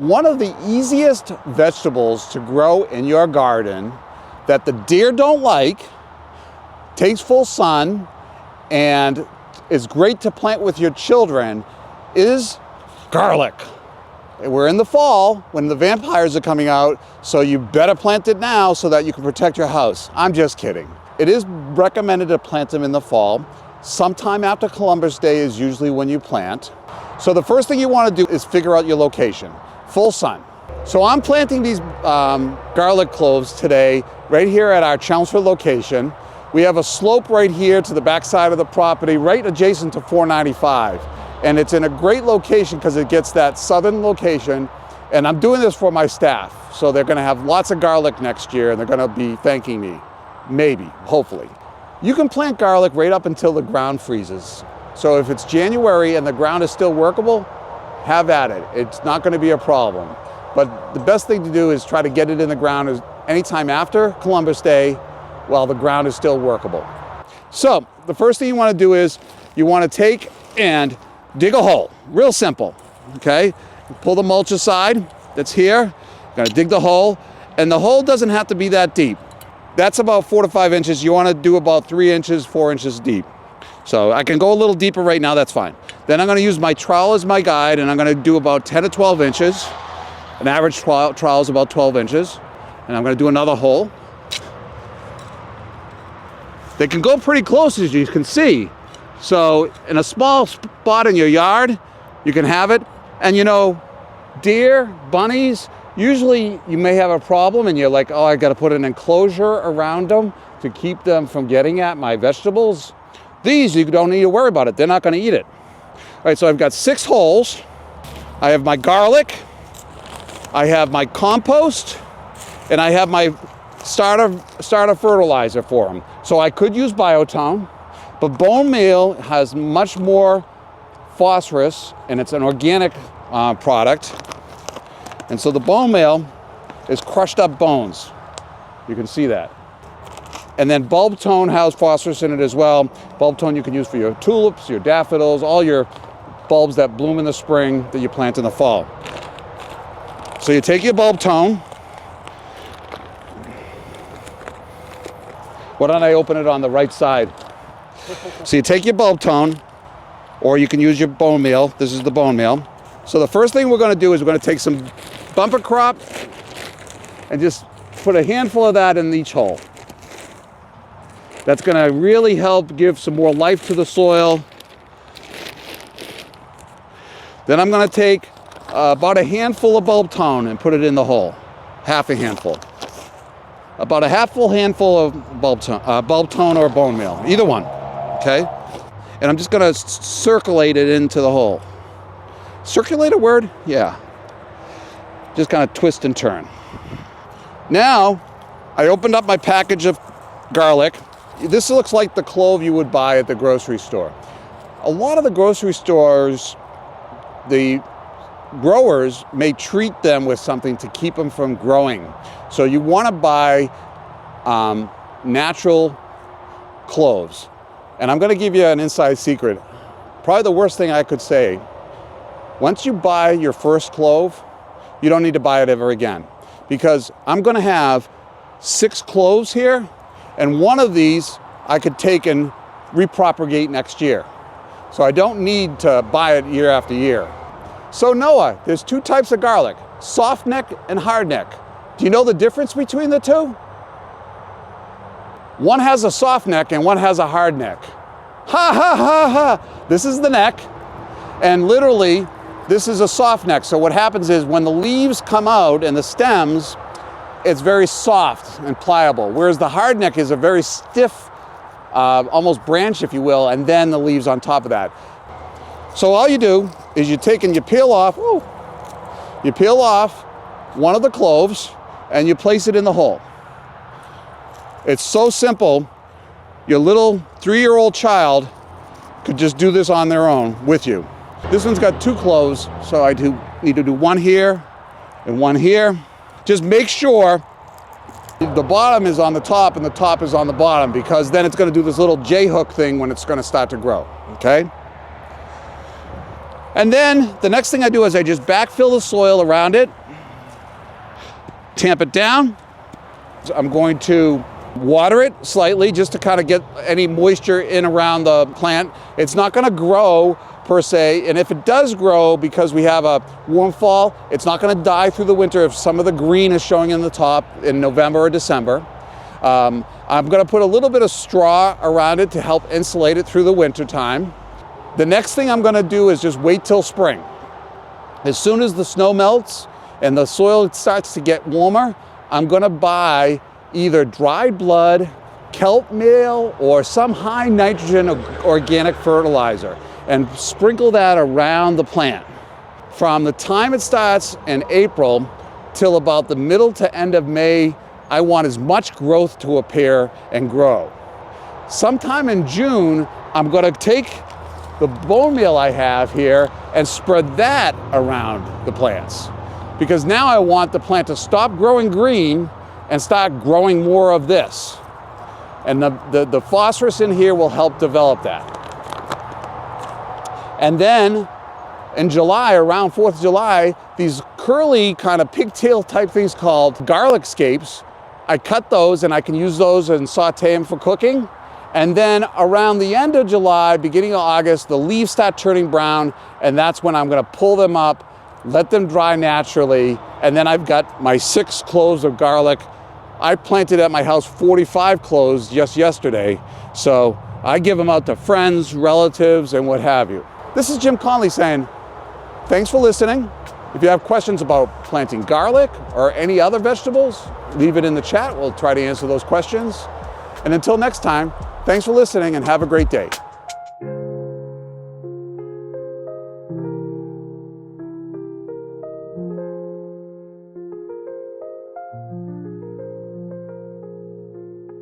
One of the easiest vegetables to grow in your garden that the deer don't like, takes full sun, and is great to plant with your children is garlic. We're in the fall when the vampires are coming out, so you better plant it now so that you can protect your house. I'm just kidding. It is recommended to plant them in the fall. Sometime after Columbus Day is usually when you plant. So the first thing you want to do is figure out your location. Full sun. So I'm planting these garlic cloves today right here at our Chelmsford location. We have a slope right here to the back side of the property, right adjacent to 495. And it's in a great location because it gets that southern location. And I'm doing this for my staff. So they're gonna have lots of garlic next year and they're gonna be thanking me. Maybe, hopefully. You can plant garlic right up until the ground freezes. So if it's January and the ground is still workable, have at it. It's not going to be a problem. But the best thing to do is try to get it in the ground anytime after Columbus Day while the ground is still workable. So the first thing you want to do is you want to take and dig a hole. Real simple, okay? Pull the mulch aside that's here. You're going to dig the hole, and the hole doesn't have to be that deep. That's about 4 to 5 inches. You want to do about 3 inches, 4 inches deep. So I can go a little deeper right now, that's fine. Then I'm going to use my trowel as my guide, and I'm going to do about 10 to 12 inches. An average trowel is about 12 inches. And I'm going to do another hole. They can go pretty close, as you can see. So in a small spot in your yard, you can have it. And you know, deer, bunnies, usually you may have a problem and you're like, oh, I got to put an enclosure around them to keep them from getting at my vegetables. These, you don't need to worry about it. They're not going to eat it. All right, so I've got 6 holes. I have my garlic. I have my compost. And I have my starter fertilizer for them. So I could use biotone, but bone meal has much more phosphorus, and it's an organic product. And so the bone meal is crushed up bones. You can see that. And then Bulb-tone has phosphorus in it as well. Bulb-tone you can use for your tulips, your daffodils, all your bulbs that bloom in the spring that you plant in the fall. So you take your Bulb-tone. Why don't I open it on the right side? So you take your Bulb-tone, or you can use your bone meal. This is the bone meal. So the first thing we're going to do is we're going to take some bumper crop and just put a handful of that in each hole. That's going to really help give some more life to the soil. Then I'm going to take about a handful of Bulb-tone and put it in the hole. Half a handful. About a half-full handful of Bulb-tone or bone meal. Either one. Okay? And I'm just going to circulate it into the hole. Circulate a word? Yeah. Just kind of twist and turn. Now, I opened up my package of garlic. This looks like the clove you would buy at the grocery store. A lot of the grocery stores, the growers may treat them with something to keep them from growing. So you want to buy natural cloves. And I'm going to give you an inside secret. Probably the worst thing I could say. Once you buy your first clove, you don't need to buy it ever again. Because I'm going to have 6 cloves here. And one of these I could take and repropagate next year. So I don't need to buy it year after year. So Noah, there's 2 types of garlic, soft neck and hard neck. Do you know the difference between the 2? One has a soft neck and one has a hard neck. Ha ha ha ha! This is the neck, and literally this is a soft neck. So what happens is when the leaves come out and the stems, it's very soft and pliable, whereas the hard neck is a very stiff, almost branch, if you will, and then the leaves on top of that. So all you do is you take and you peel off one of the cloves and you place it in the hole. It's so simple, your little 3-year-old child could just do this on their own with you. This one's got 2 cloves, so I need to do one here and one here. Just make sure the bottom is on the top and the top is on the bottom, because then it's going to do this little J-hook thing when it's going to start to grow, okay? And then the next thing I do is I just backfill the soil around it, tamp it down. I'm going to water it slightly just to kind of get any moisture in around the plant. It's not going to grow per se, and if it does grow, because we have a warm fall, it's not going to die through the winter if some of the green is showing in the top in November or December. I'm going to put a little bit of straw around it to help insulate it through the winter time. The next thing I'm going to do is just wait till spring. As soon as the snow melts and the soil starts to get warmer, I'm going to buy either dried blood, kelp meal, or some high nitrogen organic fertilizer and sprinkle that around the plant. From the time it starts in April till about the middle to end of May, I want as much growth to appear and grow. Sometime in June, I'm going to take the bone meal I have here and spread that around the plants. Because now I want the plant to stop growing green and start growing more of this. And the phosphorus in here will help develop that. And then in July, around 4th of July, these curly kind of pigtail type things called garlic scapes, I cut those and I can use those and saute them for cooking. And then around the end of July, beginning of August, the leaves start turning brown, and that's when I'm going to pull them up, let them dry naturally, and then I've got my 6 cloves of garlic. I planted at my house 45 cloves just yesterday, so I give them out to friends, relatives, and what have you. This is Jim Conley saying, thanks for listening. If you have questions about planting garlic or any other vegetables, leave it in the chat. We'll try to answer those questions. And until next time, thanks for listening and have a great day.